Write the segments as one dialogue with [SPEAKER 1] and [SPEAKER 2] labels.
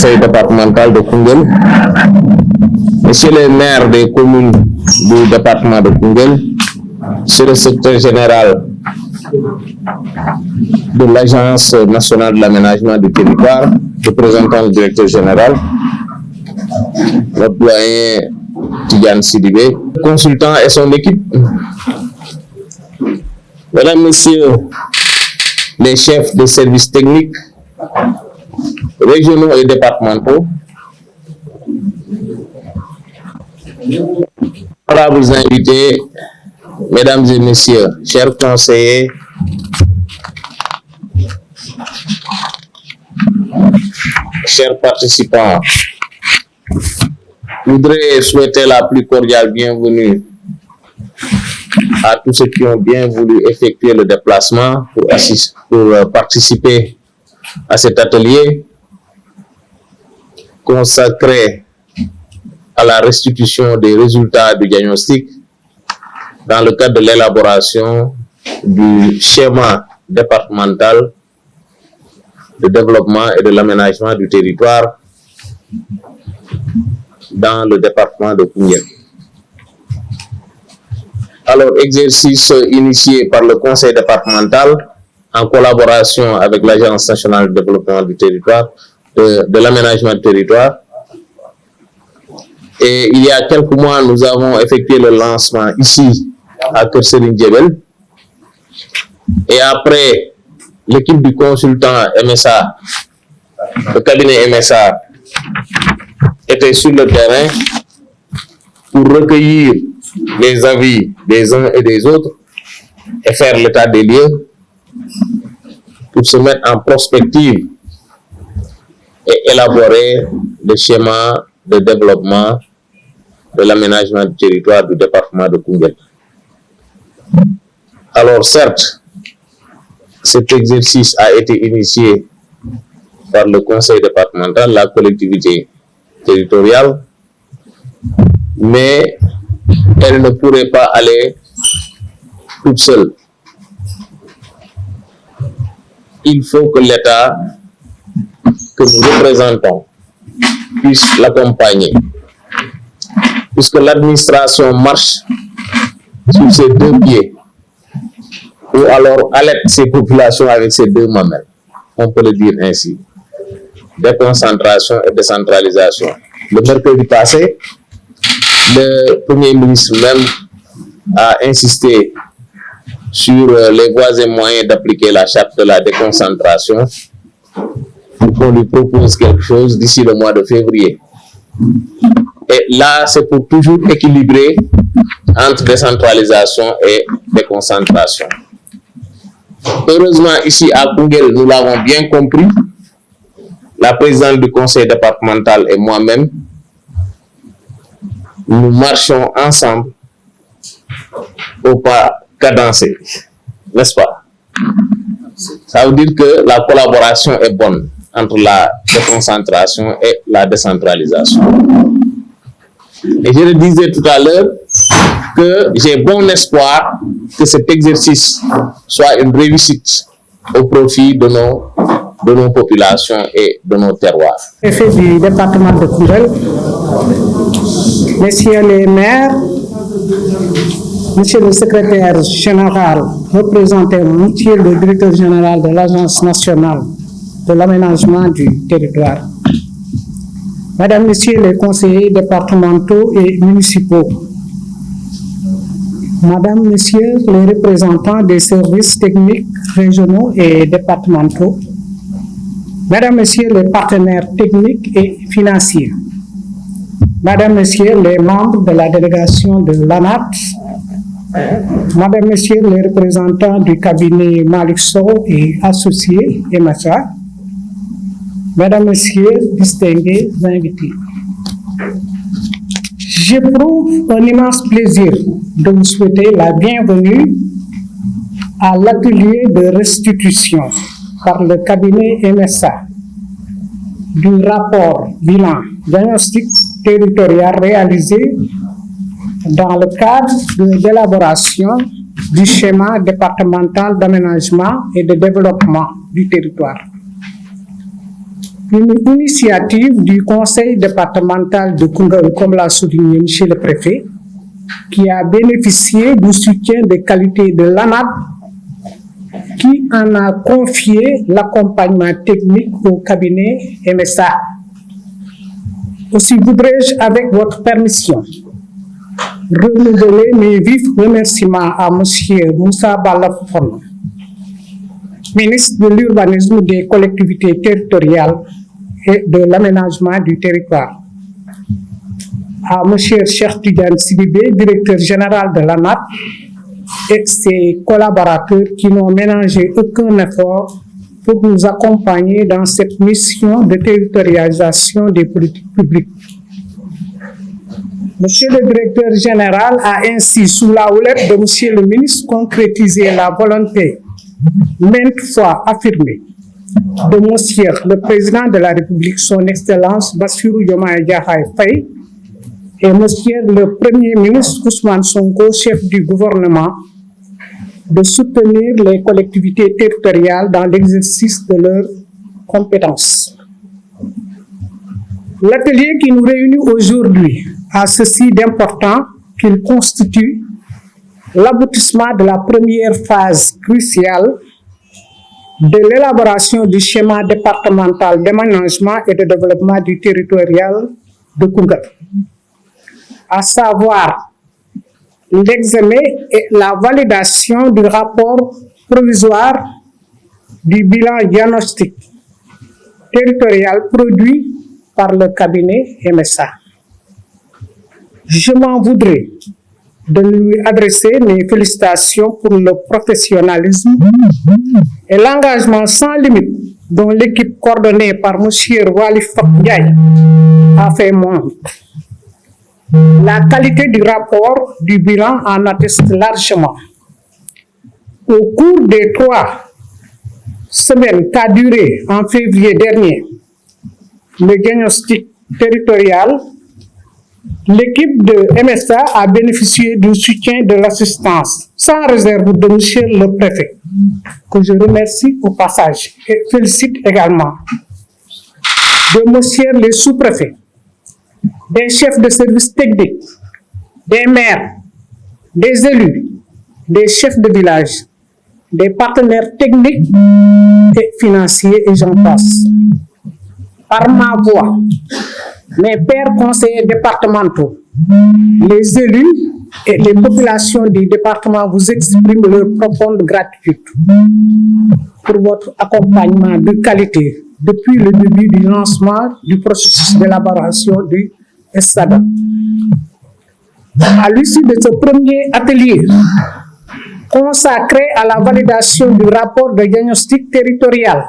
[SPEAKER 1] conseil départemental de Koungheul, Monsieur le maire des communes du département de Koungheul, Monsieur le secrétaire général de l'Agence nationale de l'aménagement du territoire, représentant le directeur général, notre doyen Tidiane Sidibé, consultant et son équipe, Mesdames, Messieurs les chefs de services techniques, régionaux et départementaux, honorables invités, Mesdames et Messieurs, chers conseillers, chers participants, je voudrais souhaiter la plus cordiale bienvenue à tous ceux qui ont bien voulu effectuer le déplacement pour participer à cet atelier consacré à la restitution des résultats du diagnostic dans le cadre de l'élaboration du schéma départemental de développement et de l'aménagement du territoire dans le département de Koungheul. Alors, exercice initié par le conseil départemental en collaboration avec l'Agence nationale de développement du territoire, de l'aménagement du territoire. Et il y a quelques mois, nous avons effectué le lancement ici à Keur Serigne Djebel. Et après, l'équipe du consultant MSA, le cabinet MSA, était sur le terrain pour recueillir les avis des uns et des autres et faire l'état des lieux pour se mettre en prospective et élaborer le schéma de développement de l'aménagement du territoire du département de Koungheul. Alors certes, cet exercice a été initié par le conseil départemental, la collectivité territoriale, mais elle ne pourrait pas aller toute seule. Il faut que l'État que nous représentons puisse l'accompagner, puisque l'administration marche sur ses deux pieds, ou alors allaite ses populations avec ses deux mamelles, on peut le dire ainsi. Déconcentration et décentralisation. Le mercredi passé, le Premier ministre même a insisté sur les voies et moyens d'appliquer la charte de la déconcentration pour qu'on lui propose quelque chose d'ici le mois de février. Et là, c'est pour toujours équilibrer entre décentralisation et déconcentration. Heureusement, ici à Koungheul, nous l'avons bien compris, la présidente du conseil départemental et moi-même, nous marchons ensemble au pas cadencé, n'est-ce pas? Ça veut dire que la collaboration est bonne entre la déconcentration et la décentralisation. Et je le disais tout à l'heure que j'ai bon espoir que cet exercice soit une réussite au profit de nos populations et de nos terroirs.
[SPEAKER 2] Préfet du département de Koungheul, messieurs les maires, monsieur le secrétaire général, représentant monsieur le directeur général de l'Agence nationale de l'aménagement du territoire, mesdames, messieurs les conseillers départementaux et municipaux, mesdames, messieurs les représentants des services techniques régionaux et départementaux, mesdames, messieurs les partenaires techniques et financiers, mesdames, messieurs les membres de la délégation de l'ANAT, mesdames, messieurs les représentants du cabinet Malick Sow et associés MSA, mesdames, messieurs, distingués invités. J'éprouve un immense plaisir de vous souhaiter la bienvenue à l'atelier de restitution par le cabinet MSA du rapport bilan diagnostic territorial réalisé dans le cadre de l'élaboration du schéma départemental d'aménagement et de développement du territoire. une initiative du conseil départemental de Koungheul, comme l'a souligné M. le préfet, qui a bénéficié du soutien de qualité de l'ANAP, qui en a confié l'accompagnement technique au cabinet MSA. Aussi voudrais-je, avec votre permission, renouveler mes vifs remerciements à M. Moussa Balafon, ministre de l'Urbanisme, des collectivités territoriales et de l'aménagement du territoire, à M. Cheikh Tidiane Sidibé, directeur général de l'ANAP, et ses collaborateurs qui n'ont ménagé aucun effort pour nous accompagner dans cette mission de territorialisation des politiques publiques. Monsieur le directeur général a ainsi, sous la houlette de Monsieur le ministre, concrétisé la volonté maintes fois affirmée de Monsieur le président de la République, son Excellence Bassirou Diomaye Diakhar Faye, et Monsieur le Premier ministre Ousmane Sonko, chef du gouvernement, de soutenir les collectivités territoriales dans l'exercice de leurs compétences. L'atelier qui nous réunit aujourd'hui a ceci d'important qu'il constitue l'aboutissement de la première phase cruciale de l'élaboration du schéma départemental d'aménagement et de développement du territorial de Koungheul, à savoir l'examen et la validation du rapport provisoire du bilan diagnostic territorial produit par le cabinet MSA. Je m'en voudrais de lui adresser mes félicitations pour le professionnalisme et l'engagement sans limite dont l'équipe coordonnée par M. Walif Ndiaye a fait montre. La qualité du rapport du bilan en atteste largement. Au cours des 3 semaines qu'a duré en février dernier le diagnostic territorial, l'équipe de MSA a bénéficié du soutien de l'assistance sans réserve de M. le préfet, que je remercie au passage et félicite également, de M. les sous-préfets, des chefs de services techniques, des maires, des élus, des chefs de village, des partenaires techniques et financiers, et j'en passe. Par ma voix, mes pairs conseillers départementaux, les élus et les populations du département vous expriment leur profonde gratitude pour votre accompagnement de qualité depuis le début du lancement du processus d'élaboration du SADA. À l'issue de ce premier atelier consacré à la validation du rapport de diagnostic territorial,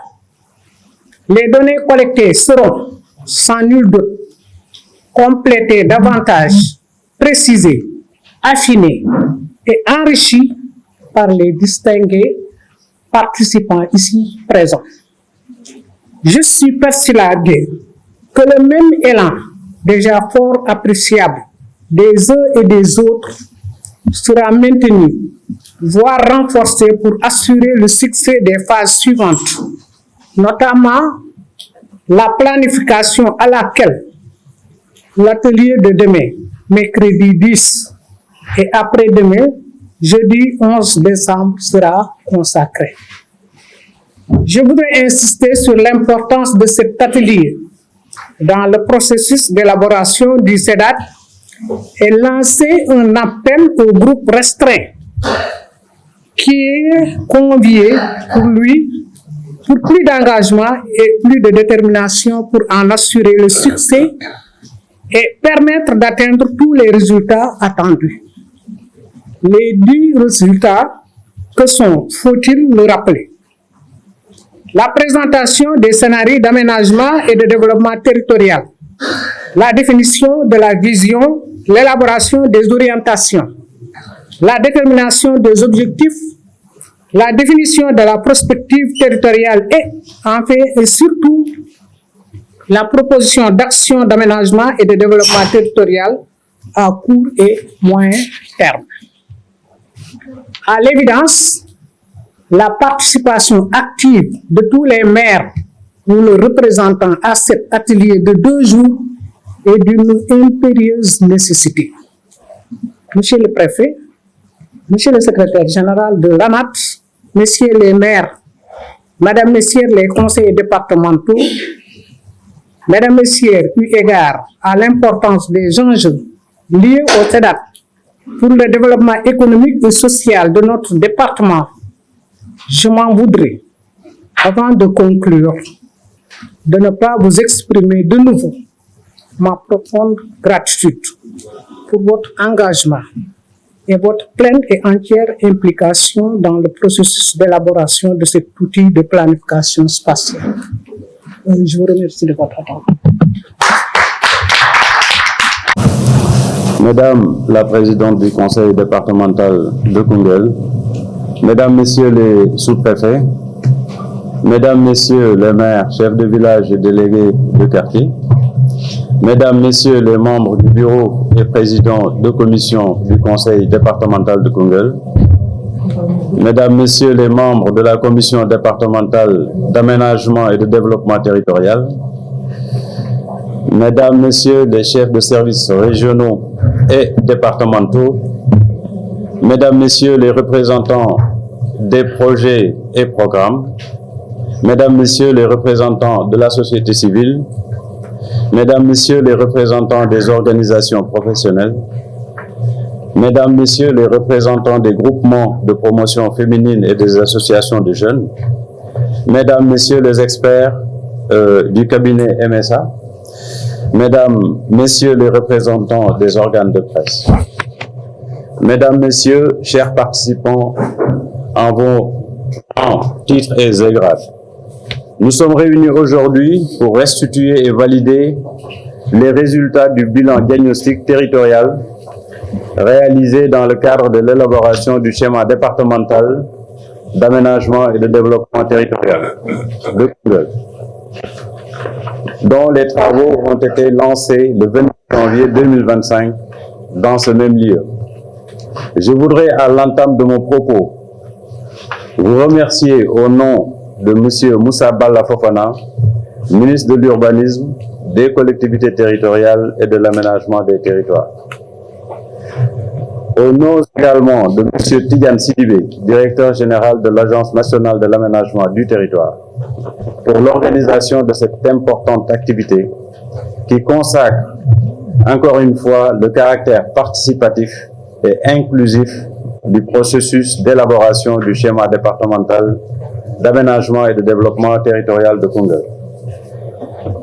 [SPEAKER 2] les données collectées seront, sans nul doute, complétées davantage, précisées, affinées et enrichies par les distingués participants ici présents. Je suis persuadé que le même élan, déjà fort appréciable, des uns et des autres sera maintenu, voire renforcé pour assurer le succès des phases suivantes, notamment la planification à laquelle l'atelier de demain, mercredi 10 et après-demain, jeudi 11 décembre, sera consacré. Je voudrais insister sur l'importance de cet atelier dans le processus d'élaboration du CEDAT et lancer un appel au groupe restreint qui est convié pour lui pour plus d'engagement et plus de détermination pour en assurer le succès et permettre d'atteindre tous les résultats attendus. Les 10 résultats que sont, faut-il le rappeler, la présentation des scénarios d'aménagement et de développement territorial, la définition de la vision, l'élaboration des orientations, la détermination des objectifs, la définition de la prospective territoriale et, enfin et surtout, la proposition d'action d'aménagement et de développement territorial à court et moyen terme. À l'évidence, la participation active de tous les maires nous le représentons à cet atelier de 2 jours est d'une impérieuse nécessité. Monsieur le préfet, monsieur le secrétaire général de l'ANAT, messieurs les maires, mesdames, messieurs les conseillers départementaux, mesdames, messieurs, eu égard à l'importance des enjeux liés au CEDAT pour le développement économique et social de notre département, je m'en voudrais, avant de conclure, de ne pas vous exprimer de nouveau ma profonde gratitude pour votre engagement et votre pleine et entière implication dans le processus d'élaboration de cet outil de planification spatiale. Je vous remercie de votre attention.
[SPEAKER 3] Madame la présidente du conseil départemental de Koungheul, mesdames, messieurs les sous-préfets, mesdames, messieurs les maires, chefs de village et délégués de quartier, mesdames, messieurs les membres du bureau et présidents de commission du conseil départemental de Koungheul, mesdames, messieurs les membres de la commission départementale d'aménagement et de développement territorial, mesdames, messieurs les chefs de services régionaux et départementaux, mesdames, messieurs les représentants des projets et programmes, mesdames, messieurs les représentants de la société civile, mesdames, messieurs les représentants des organisations professionnelles, mesdames, messieurs les représentants des groupements de promotion féminine et des associations de jeunes, mesdames, messieurs les experts du cabinet MSA, mesdames, messieurs les représentants des organes de presse, mesdames, messieurs, chers participants en vos titres et grades, nous sommes réunis aujourd'hui pour restituer et valider les résultats du bilan diagnostic territorial réalisé dans le cadre de l'élaboration du schéma départemental d'aménagement et de développement territorial de Koungheul, dont les travaux ont été lancés le 28 janvier 2025 dans ce même lieu. Je voudrais, à l'entame de mon propos, vous remercier au nom de M. Moussa Balla Fofana, ministre de l'Urbanisme, des collectivités territoriales et de l'aménagement des territoires. Au nom également de M. Tidiane Sidibé, directeur général de l'Agence nationale de l'aménagement du territoire, pour l'organisation de cette importante activité qui consacre encore une fois le caractère participatif et inclusif du processus d'élaboration du schéma départemental d'aménagement et de développement territorial de Koungheul.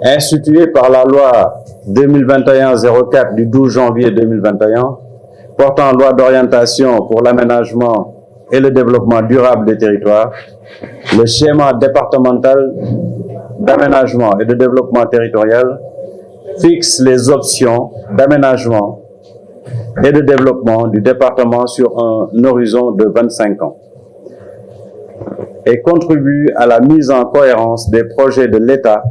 [SPEAKER 3] Institué par la loi 2021-04 du 12 janvier 2021, portant loi d'orientation pour l'aménagement et le développement durable des territoires, le schéma départemental d'aménagement et de développement territorial fixe les options d'aménagement et de développement du département sur un horizon de 25 ans et contribue à la mise en cohérence des projets de l'État,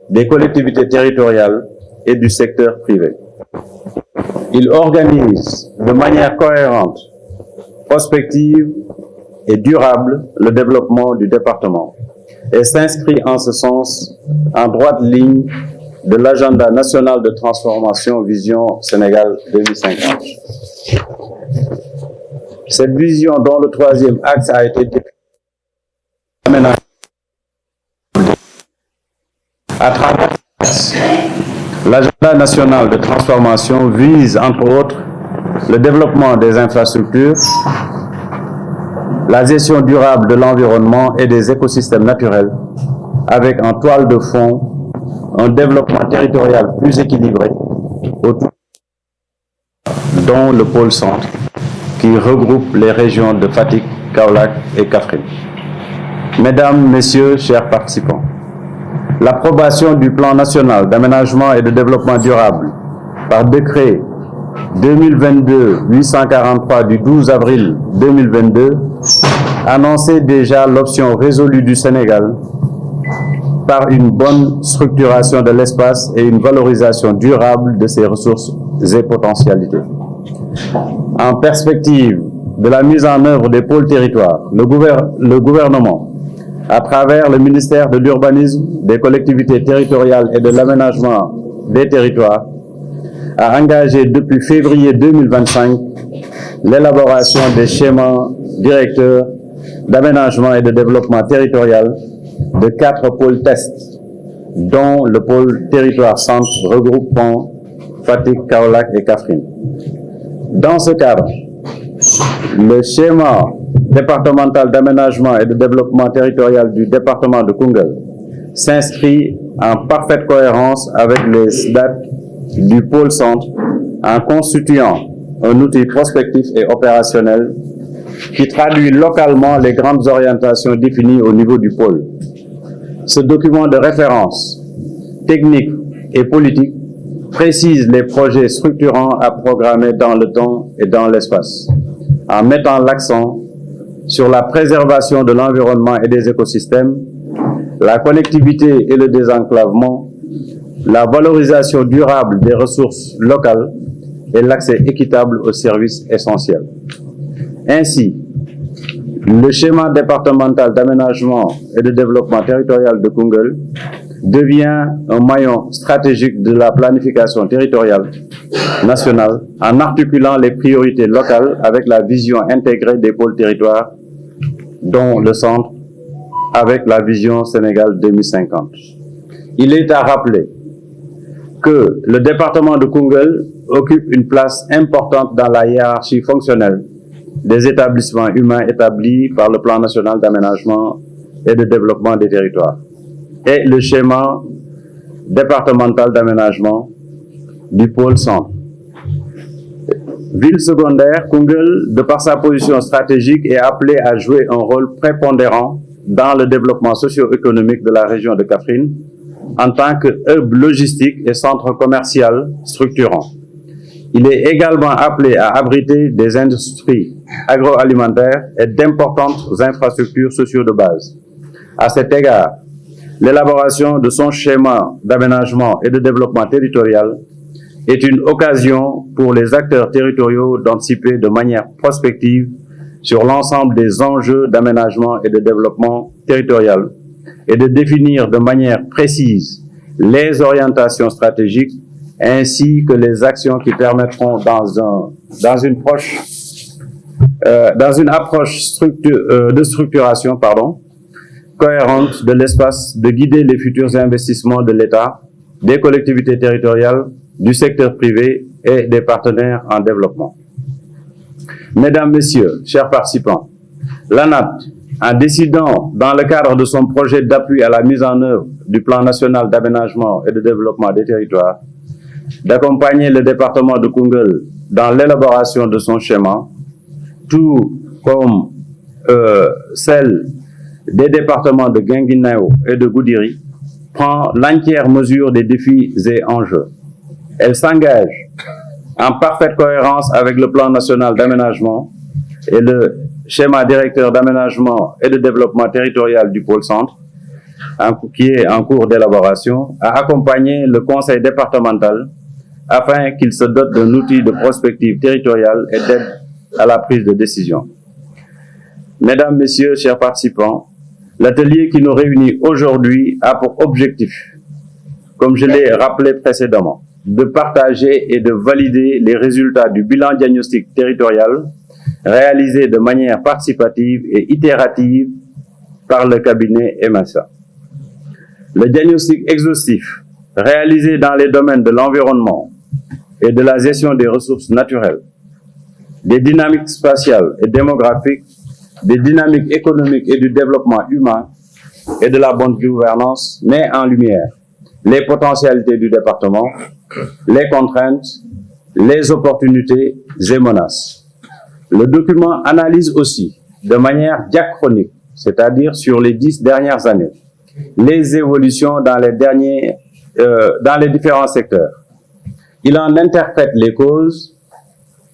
[SPEAKER 3] des collectivités territoriales et du secteur privé. Il organise de manière cohérente, prospective et durable le développement du département et s'inscrit en ce sens en droite ligne de l'agenda national de transformation Vision Sénégal 2050. Cette vision, dont le troisième axe a été défini à travers l'agenda national de transformation vise, entre autres, le développement des infrastructures, la gestion durable de l'environnement et des écosystèmes naturels, avec en toile de fond un développement territorial plus équilibré, autour dont le pôle centre, qui regroupe les régions de Fatick, Kaolack et Kaffrine. Mesdames, Messieurs, chers participants, l'approbation du plan national d'aménagement et de développement durable par décret 2022-843 du 12 avril 2022 annonçait déjà l'option résolue du Sénégal par une bonne structuration de l'espace et une valorisation durable de ses ressources et potentialités. En perspective de la mise en œuvre des pôles territoires, le gouvernement à travers le ministère de l'Urbanisme, des Collectivités territoriales et de l'Aménagement des territoires, a engagé depuis février 2025 l'élaboration des schémas directeurs d'aménagement et de développement territorial de 4 pôles tests, dont le pôle territoire centre regroupant Fatick, Kaolack et Kaffrine. Dans ce cadre, le schéma départemental d'aménagement et de développement territorial du département de Koungheul s'inscrit en parfaite cohérence avec les dates du pôle centre en constituant un outil prospectif et opérationnel qui traduit localement les grandes orientations définies au niveau du pôle. Ce document de référence technique et politique précise les projets structurants à programmer dans le temps et dans l'espace, en mettant l'accent sur la préservation de l'environnement et des écosystèmes, la connectivité et le désenclavement, la valorisation durable des ressources locales et l'accès équitable aux services essentiels. Ainsi, le schéma départemental d'aménagement et de développement territorial de Koungheul devient un maillon stratégique de la planification territoriale nationale en articulant les priorités locales avec la vision intégrée des pôles territoires, dont le centre avec la vision Sénégal 2050. Il est à rappeler que le département de Koungheul occupe une place importante dans la hiérarchie fonctionnelle des établissements humains établis par le plan national d'aménagement et de développement des territoires et le schéma départemental d'aménagement du pôle centre. Ville secondaire, Koungheul, de par sa position stratégique, est appelée à jouer un rôle prépondérant dans le développement socio-économique de la région de Kaffrine en tant que hub logistique et centre commercial structurant. Il est également appelé à abriter des industries agroalimentaires et d'importantes infrastructures sociaux de base. À cet égard, l'élaboration de son schéma d'aménagement et de développement territorial est une occasion pour les acteurs territoriaux d'anticiper de manière prospective sur l'ensemble des enjeux d'aménagement et de développement territorial et de définir de manière précise les orientations stratégiques ainsi que les actions qui permettront dans une approche de structuration cohérente de l'espace de guider les futurs investissements de l'État, des collectivités territoriales, du secteur privé et des partenaires en développement. Mesdames, Messieurs, chers participants, l'ANAT, en décidant, dans le cadre de son projet d'appui à la mise en œuvre du plan national d'aménagement et de développement des territoires, d'accompagner le département de Koungheul dans l'élaboration de son schéma, tout comme celle des départements de Guinguinéo et de Goudiri, prend l'entière mesure des défis et enjeux. Elle s'engage en parfaite cohérence avec le plan national d'aménagement et le schéma directeur d'aménagement et de développement territorial du pôle centre, qui est en cours d'élaboration, à accompagner le conseil départemental afin qu'il se dote d'un outil de prospective territoriale et d'aide à la prise de décision. Mesdames, Messieurs, chers participants, l'atelier qui nous réunit aujourd'hui a pour objectif, comme je l'ai rappelé précédemment, de partager et de valider les résultats du bilan diagnostic territorial réalisé de manière participative et itérative par le cabinet EMASA. Le diagnostic exhaustif réalisé dans les domaines de l'environnement et de la gestion des ressources naturelles, des dynamiques spatiales et démographiques, des dynamiques économiques et du développement humain et de la bonne gouvernance met en lumière les potentialités du département, les contraintes, les opportunités et menaces. Le document analyse aussi de manière diachronique, c'est-à-dire sur les 10 dernières années, les évolutions dans les différents secteurs. Il en interprète les causes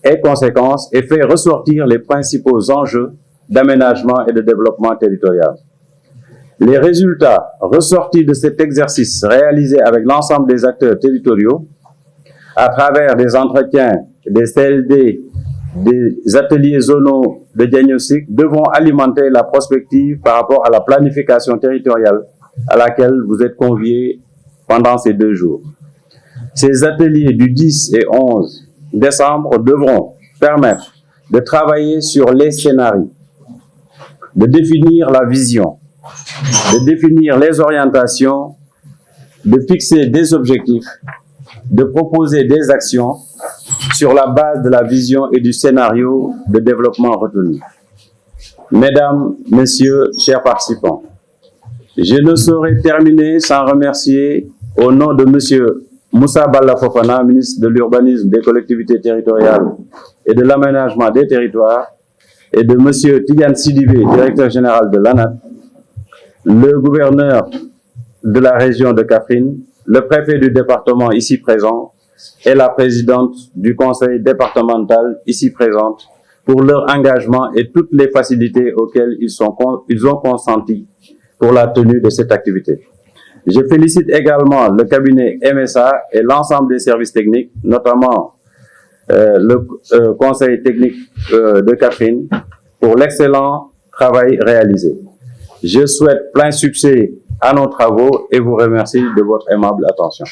[SPEAKER 3] et conséquences et fait ressortir les principaux enjeux d'aménagement et de développement territorial. Les résultats ressortis de cet exercice réalisé avec l'ensemble des acteurs territoriaux à travers des entretiens, des CLD des ateliers zonaux de diagnostic devront alimenter la prospective par rapport à la planification territoriale à laquelle vous êtes conviés pendant ces 2 jours. Ces ateliers du 10 et 11 décembre devront permettre de travailler sur les scénarios, de définir la vision, de définir les orientations, de fixer des objectifs, de proposer des actions sur la base de la vision et du scénario de développement retenu. Mesdames, Messieurs, chers participants, je ne saurais terminer sans remercier au nom de Monsieur Moussa Balla Fofana, ministre de l'Urbanisme, des Collectivités territoriales et de l'Aménagement des territoires, et de Monsieur Tidiane Sidibé, directeur général de l'ANAT, le gouverneur de la région de Kaffrine, le préfet du département ici présent et la présidente du conseil départemental ici présente pour leur engagement et toutes les facilités auxquelles ils ont consenti pour la tenue de cette activité. Je félicite également le cabinet MSA et l'ensemble des services techniques, notamment le conseil technique de Kaffrine, pour l'excellent travail réalisé. Je souhaite plein succès à nos travaux et vous remercie de votre aimable attention.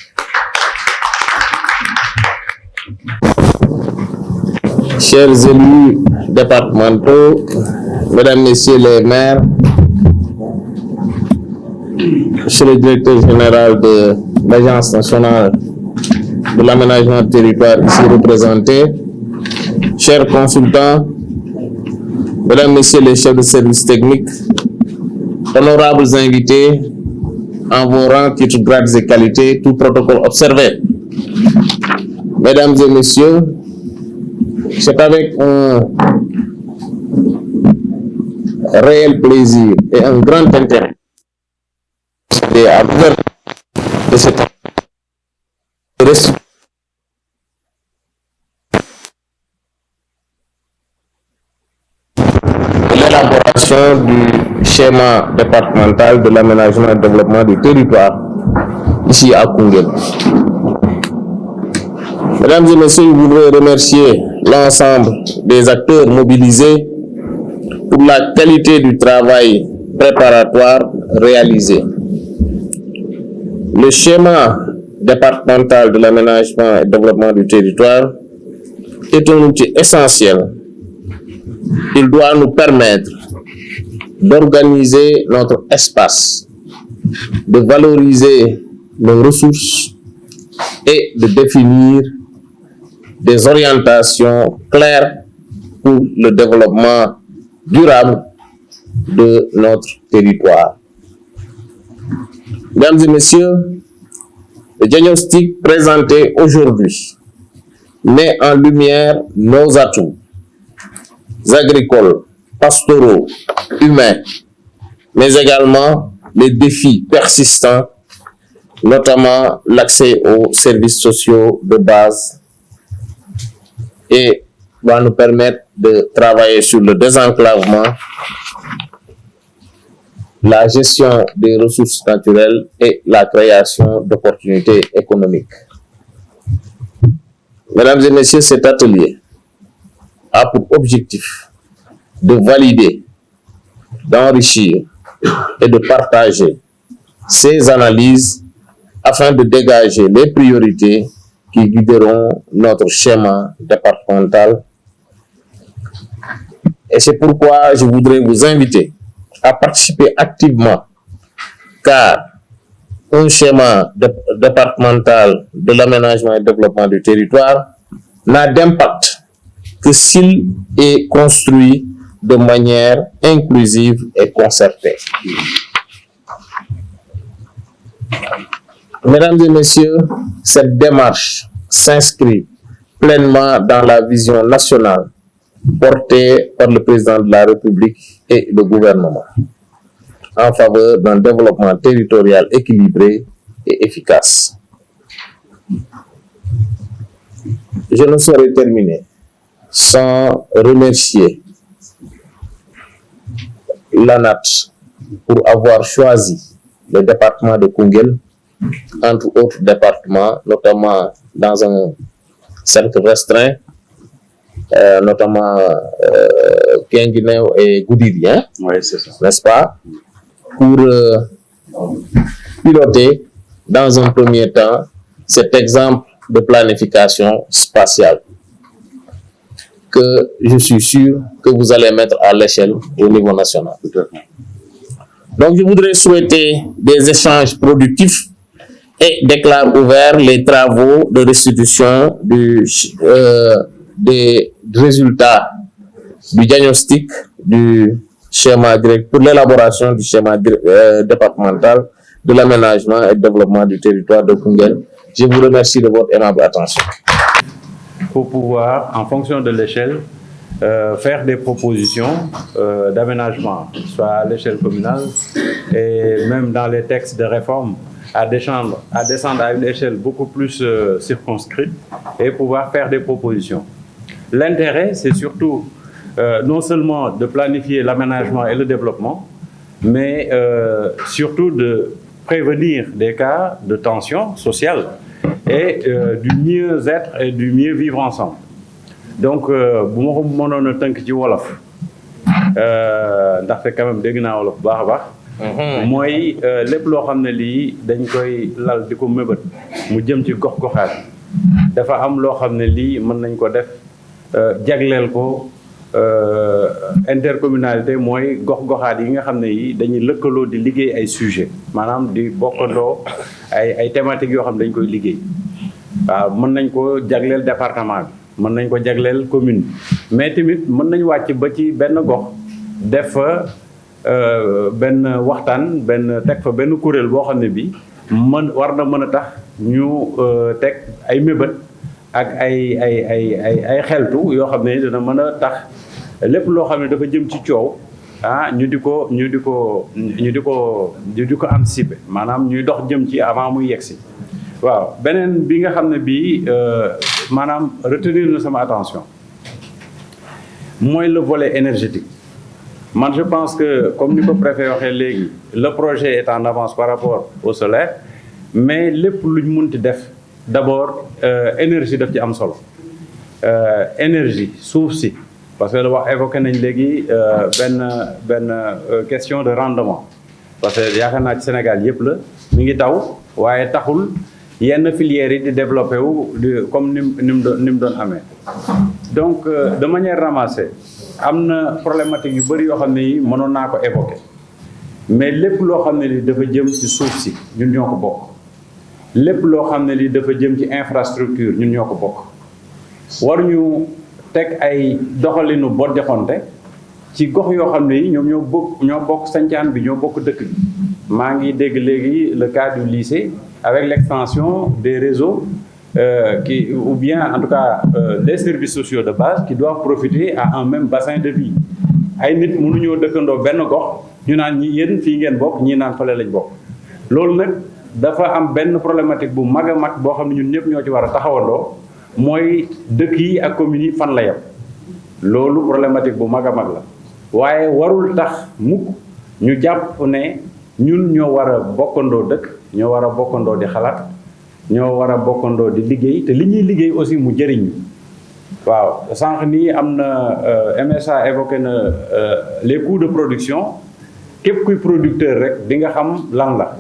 [SPEAKER 1] Chers élus départementaux, Mesdames, Messieurs les maires, Monsieur le directeur général de l'Agence nationale de l'aménagement du territoire ici représenté, chers consultants, Mesdames, Messieurs les chefs de service techniques, honorables invités, en vos rangs, titres, grades et qualités, tout protocole observé. Mesdames et Messieurs, c'est avec un réel plaisir et un grand intérêt à de cette l'élaboration du schéma départemental de l'aménagement et du développement du territoire ici à Koungheul. Mesdames et Messieurs, je voudrais remercier l'ensemble des acteurs mobilisés pour la qualité du travail préparatoire réalisé. Le schéma départemental de l'aménagement et du développement du territoire est un outil essentiel. Il doit nous permettre d'organiser notre espace, de valoriser nos ressources et de définir des orientations claires pour le développement durable de notre territoire. Mesdames et Messieurs, le diagnostic présenté aujourd'hui met en lumière nos atouts agricoles, pastoraux, humains, mais également les défis persistants, notamment l'accès aux services sociaux de base, et va nous permettre de travailler sur le désenclavement, la gestion des ressources naturelles et la création d'opportunités économiques. Mesdames et Messieurs, cet atelier a pour objectif de valider, d'enrichir et de partager ces analyses afin de dégager les priorités qui guideront notre schéma départemental. Et c'est pourquoi je voudrais vous inviter à participer activement, car un schéma départemental de l'aménagement et du développement du territoire n'a d'impact que s'il est construit de manière inclusive et concertée. Mesdames et Messieurs, cette démarche s'inscrit pleinement dans la vision nationale portée par le président de la République et le gouvernement en faveur d'un développement territorial équilibré et efficace. Je ne saurais terminer sans remercier l'ANAT pour avoir choisi le département de Koungheul, entre autres départements, notamment dans un cercle restreint, notamment Guinguinéo et Goudiri, hein,
[SPEAKER 3] Oui, c'est ça.
[SPEAKER 1] n'est-ce pas, pour piloter dans un premier temps cet exemple de planification spatiale que je suis sûr que vous allez mettre à l'échelle au niveau national.
[SPEAKER 3] Tout à fait.
[SPEAKER 1] Donc, je voudrais souhaiter des échanges productifs et déclare ouverts les travaux de restitution des résultats du diagnostic du schéma direct pour l'élaboration du schéma départemental de l'aménagement et développement du territoire de Koungheul. Je vous remercie de votre aimable attention.
[SPEAKER 3] Pour pouvoir, en fonction de l'échelle, faire des propositions d'aménagement, soit à l'échelle communale et même dans les textes de réforme, à descendre à une échelle beaucoup plus circonscrite et pouvoir faire des propositions. L'intérêt, c'est surtout non seulement de planifier l'aménagement et le développement, mais surtout de prévenir des cas de tension sociale et du mieux-être et du mieux vivre ensemble. Donc, bu ma ko mënoon a tënk ci wolof ndaxte quand même dégg naa wolof baax a baax. mooy lépp loo xam ne lii dañ koy lal di ko mëbët mu jëm ci gox-goxaat dafa am loo xam ne lii mën nañ ko def jagleel ko intercommunalité mooy gox-goxaat yi nga xam ne yi dañuy lëkkaloo di liggéey ay sujet maanaam di bokkandoo ay thématiques yoo xam ne dañ koy liggéey waaw mën nañ ko jagleel département bi mën nañ ko jagleel commune mais tamit mën nañ wàcc ba ci benn gox def fa benn waxtaan teg fa benn kuréel boo xam ne bi war na mën a tax ñu teg ay mébét ak ay xeltu yoo xam ne dina mën a tax lépp loo xam ne dafa jëm ci coow ñu di ko anticiper maanaam ñuy dox jëm ci avant muy yegsi waaw beneen bi nga xam ne bii maanaam retenir na sama attention mooy le volet énergétique man je pense que comme ni ko préfet waxee léegi le projet est en avance par rapport au solaire mais lépp luñ munti def d'abord énergie daf ci am solo énergie suuf si parce que wax évoqué nañ léegi benn question de rendement parce que yaakaar naa ci Sénégal yëpp la mi ngi taw waaye taxul yenn filières yi di développé wu comme ni mu doon amee donc de manière ramassée am na problématique yu bëri yoo xam ne yi mënoon naa ko évoqué mais lépp loo xam ne li dafa jëm ci suuf si ñun ñoo ko bokk lépp loo xam ne li dafa jëm ci infrastructure ñun ñoo ko bokk waruñu teg ay doxalinu boddekonte ci gox yoo xam ne yi ñoom ñoo bokk sancaan bi ñoo bokk dëkk bi maa ngi dégg léegi le cas du lycée avec l'extension des réseaux ou bien en tout cas les services sociaux de base qui doivent profiter à un même bassin de vie ay nit mënuñoo dëkkandoo benn gox ñu naan ñi yéen fii ngeen bokk ñii naan fële lañ bokk loolu nag dafa am benn problématique bu mag a mag boo xam ne ñun ñëpp ñoo ci war a taxawandoo mooy dëkk yi ak communes yi fan la yem loolu problématique bu mag a mag la waaye warul tax mukk ñu jàpp ne ñun ñoo war a bokkandoo dëkk ñoo war a bokkandoo di xalaat ñoo war a bokkandoo di liggéey te li ñuy liggéey aussi mu jëriñ waaw sànq nii am na MSA évoqué na les coûts de production képp kuy producteur rek di nga xam lan la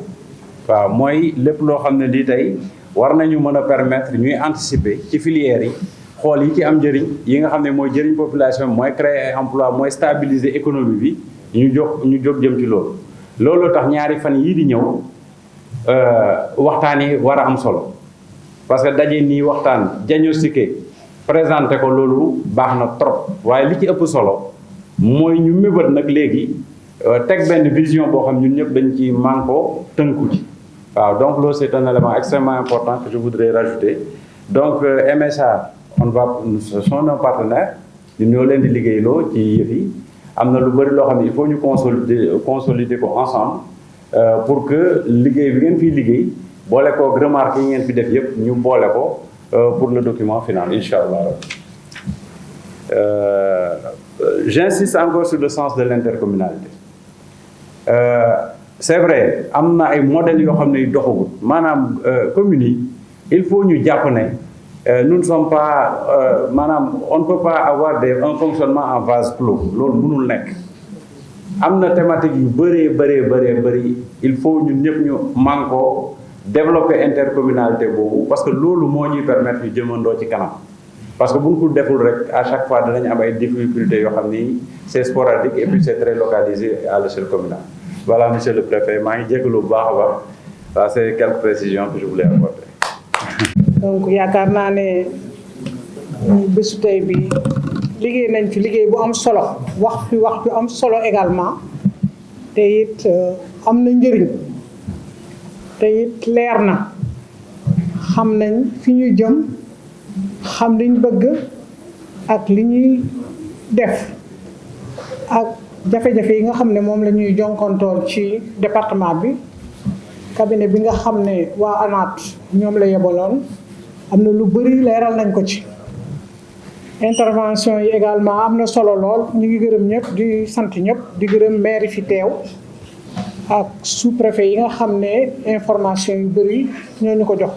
[SPEAKER 3] waaw mooy lépp loo xam ne lii tey war nañu mën a permettre ñuy anticiper ci filières yi xool yi ci am njëriñ yi nga xam ne mooy jëriñ population mooy créer ay emploi mooy stabiliser économie bi ñu jóg jëm ci loolu tax ñaari fan yii di ñëw waxtaan yi war a am solo parce que daje nii waxtaan diagnostiqué présenté ko loolu baax na trop waaye li ci ëpp solo mooy ñu mébét nag léegi teg benn vision boo xam ñun ñëpp dañ ci manko tënku ci waaw donc loolu c'est un élément extrêmement important que je voudrais rajouter donc MSA ce sont nos partenaires ñun ñoo leen di liggéeyloo ci yëf yi am na lu bëri loo xam ne il faut ñu consolider ko ensemble pour que liggéey bi ngeen fiy liggéey boole ko remarque yi ngeen fi def yëpp ñu boole ko pour le document final incha allah. J'insiste encore sur le sens de l'intercommunalité. C'est vrai am na ay modèles yoo xam ne yu doxagul maanaam communes yi il faut ñu jàpp ne nous ne sommes pas on ne peut pas avoir un fonctionnement en vase clos loolu mënul nekk am na thématique yu bëri il faut ñun ñëpp ñu manko développer intercommunalité boobu parce que loolu moo ñuy permettre ñu jëmandoo ci kanam parce que bu ñu ko deful rek à chaque fois danañ am ay difficultés yoo xam ni c'est sporadique et puis c'est très localisé à l'échelle communale. Voilà, monsieur le préfet, maa ngi jégalu bu baax a baax. Ça c'est quelques précisions que je voulais apporter.
[SPEAKER 2] Donc yaakaar naa ne bésu tey bi liggéey nañ fi liggéey bu am solo wax ju am solo également te it am na njëriñ te it leer na xam nañ fi ñu jëm xam liñ bëgg ak li ñuy def ak jafe-jafe yi nga xam ne moom la ñuy jonkontool ci département bi cabinet bi nga xam ne waa ANAT ñoom la yebaloon am na lu bëri leeral nañ ko ci intervention yi également am na solo lool ñu ngi gërëm ñëpp di sant ñëpp di gërëm maire yi fi teew ak sous-préfet yi nga xam ne information yu bëri ñoo ñu ko jox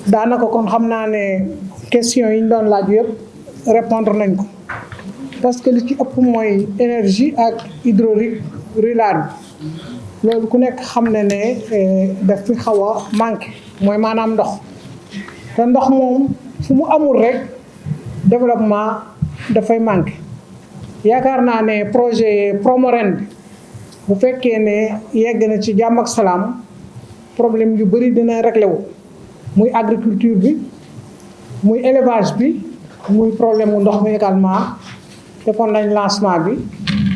[SPEAKER 2] daanaka kon xam naa ne question yi ñu doon laaj yëpp répondre nañ ko parce que li ci ëpp mooy énergie ak hydraulique rurale bi loolu ku nekk xam ne ne daf fi xaw a manqué mooy maanaam ndox te ndox moom fu mu amul rek développement dafay manqué yaakaar naa ne projet Promoren bi bu fekkee ne yegg na ci jàmm ak salaam problème yu bëri dina réglé wu muy agriculture bi muy élevage bi muy problème mu ndox mi également defoon nañ lancement bi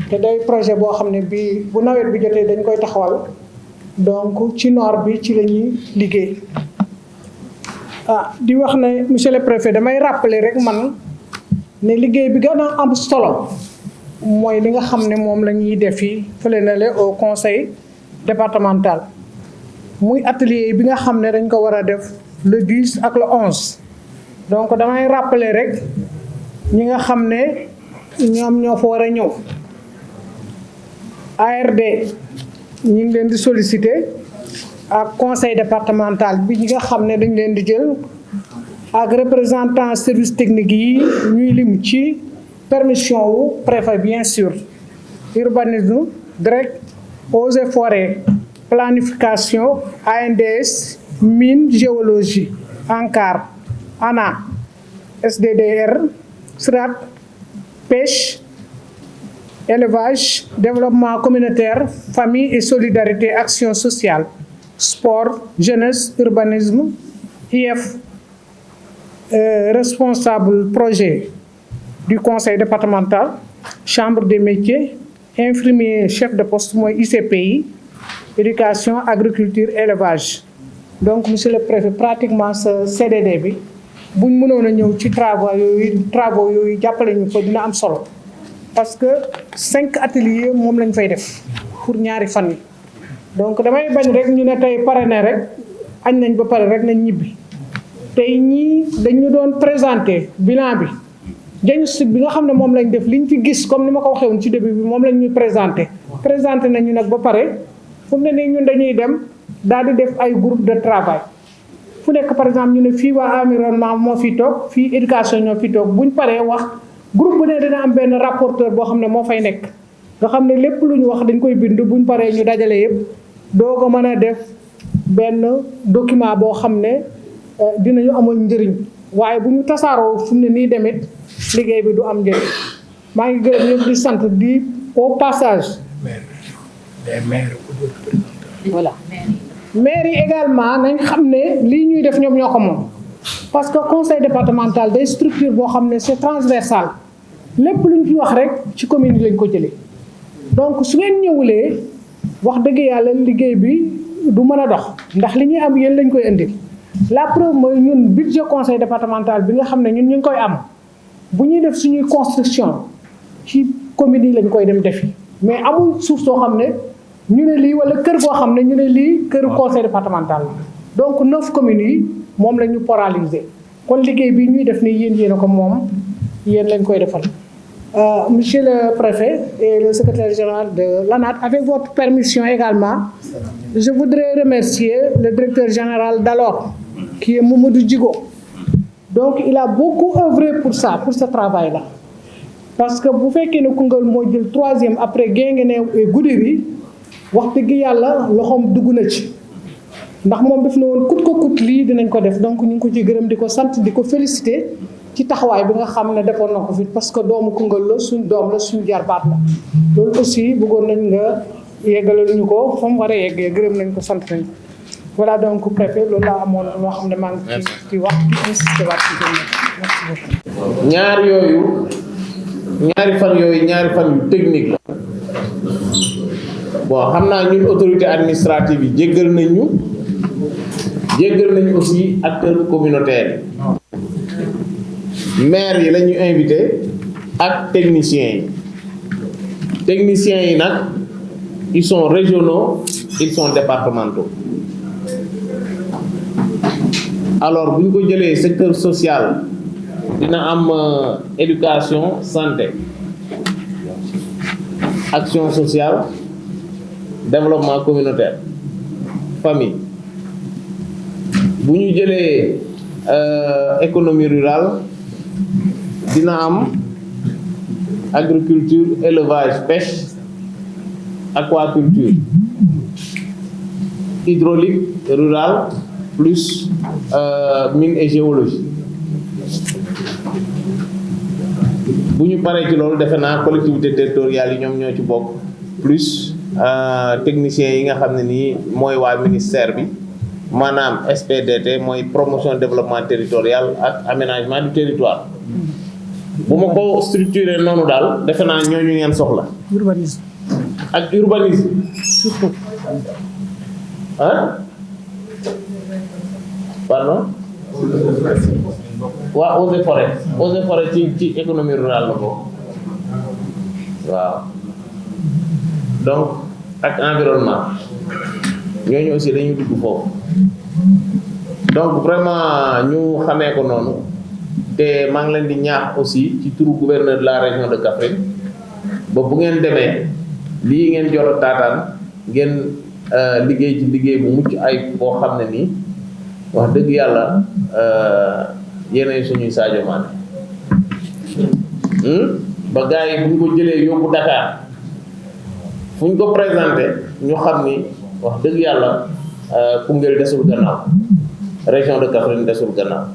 [SPEAKER 2] te day projet boo xam ne bi bu nawet bi jotee dañ koy taxawal donc ci nord bi ci la ñuy liggéey di wax ne monsieur le préfet damay rappeler rek man ne liggéey bi gën a am solo mooy li nga xam ne moom la ñuy def fii fële na le au conseil départemental muy atelier bi nga xam ne dañ ko war a def le 10 ak le 11 donc damay rappeler rek ñi nga xam ne ñoom ñoo fa war a ñëw ARD ñu ngi leen di solliciter ak conseil départemental bi ñi nga xam ne dañ leen di jël ak représentant service technique yi ñuy lim ci permission wu préfet bien sûr urbanisme direct eaux et forêts planification ANDS mine géologie ANCAR ANA SDDR SRAT pêche élevage développement communautaire famille et solidarité action sociale sport jeunesse urbanisme IF responsable projet du conseil départemental chambre des métiers infirmier chef de poste mooy ICPI éducation agriculture élevage donc monsieur le préfet pratiquement ce CDD bi buñ mënoon a ñëw ci travaux yooyu jàppale ñu fa dina am solo parce que 5 ateliers moom lañ fay def pour ñaari fan yi donc damay bañ rek ñu ne tey pare na rek añ nañ ba pare rek nañ ñibbi tey ñii dañu doon présenter bilan bi diagnostic bi nga xam ne moom lañ def liñ fi gis comme ni ma ko waxee woon ci début bi moom lañ ñuy présenter nañu nag ba pare fu mu ne nii ñun dañuy dem daal di def ay groupe de travail fu nekk par exemple ñu ne fii waa environnement moo fi toog fii éducation ñoo fi toog buñ paree wax groupe bu ne dina am benn rapporteur boo xam ne moo fay nekk nga xam ne lépp lu ñu wax dañ koy bind buñ paree ñu dajale yëpp doo ko mën a def benn document boo xam ne dinañu amal njëriñ waaye bu ñu tasaaroo fu mu ne nii demit liggéey bi du am njëriñ maa ngi gërëm ñëpp di sant di au passage voilà maire yi également nañ xam ne lii ñuy def ñoom ñoo ko moom parce que conseil départemental day structure boo xam ne c'est transversal lépp lu ñu fi wax rek ci commune yi lañ ko jëlee donc su ngeen ñëwulee wax dëgg yàlla liggéey bi du mën a dox ndax li ñuy am yéen lañ koy indil la preuve mooy ñun budget conseil départemental bi nga xam ne ñun ñu ngi koy am bu ñuy def suñuy construction ci commune yi lañ koy dem defi mais amul suuf soo xam ne ñu ne lii wala kër goo xam ne ñu ne lii këru conseil départemental la donc 9 communes yi moom la ñu paralysé kon liggéey bi ñuy def ni yéen a ko moom yéen lañ koy defal. Monsieur le préfet et le secrétaire général de l'ANAT, avec votre permission également, je voudrais remercier le directeur général d'alors, qui est Mamadou Djigo, donc il a beaucoup œuvré pour ça, pour ce travail là. Parce que bu fekkee ne Koungheul moo jël 3e après Guinguinéo et Goudiri wax dëgg yàlla loxoom dugg na ci ndax moom def na woon kut ko kut lii dinañ ko def, donc ñu ngi ko ci gërëm di ko sant di ko féliciter ci taxawaay bi nga xam ne defoon na ko fi, parce que doomu Koungheul la, suñ doom la, suñ jarbaat la. loolu aussi bëggoon nañ nga yeggalal ñu ko fa mu war a yeggee, gërëm nañ ko sant nañ ko. Voilà donc préfet loolu laa amoon loo xam ne maa ngi ci wax ci insisté waat ci gën. Merci beaucoup.
[SPEAKER 1] ñaari fan yu technique la. Bon, xam naa ñun autorité administrative yi jéggal nañu aussi acteurs communautaires yi, maire yi la ñu invité ak techniciens yi nag ils sont régionaux, ils sont départementaux. Alors bu ñu ko jëlee secteur social dina am éducation, santé, action sociale, développement communautaire, famille. Bu ñu jëlee économie rurale dina am agriculture, élevage, pêche, aquaculture, hydraulique rurale plus mine et géologie. Bu ñu paree ci loolu defe naa collectivité territoriale yi ñoom ñoo ci bokk plus techniciens yi nga xam ne nii mooy waa ministère bi, maanaam SPDT mooy promotion développement territorial ak aménagement du territoire. Bu ma ko structuré noonu daal defe naa ñooñu ngeen soxla.
[SPEAKER 2] Urbanisme.
[SPEAKER 1] Ak urbanisme
[SPEAKER 2] Surtout.
[SPEAKER 1] Pardon? waa eaux et forêt ci économie rurale la ko waaw. Donc ak environnement ñooñu aussi dañuy dugg foofu. Donc vraiment ñu xamee ko noonu te maa ngi leen di ñaax aussi ci turu gouverneur de la région de Kaffrine ba bu ngeen demee lii ngeen jot taataan ngeen liggéey ci liggéey bu mucc ay boo xam ne nii wax dëgg yàlla yéenay suñuy Sadio Mané ba gars yi bu ñu ko jëlee yóbbu Dakar fu ñu ko présenté ñu xam ni wax dëgg yàlla Koungheul desul gannaaw, région de Kaffrine desul gannaaw.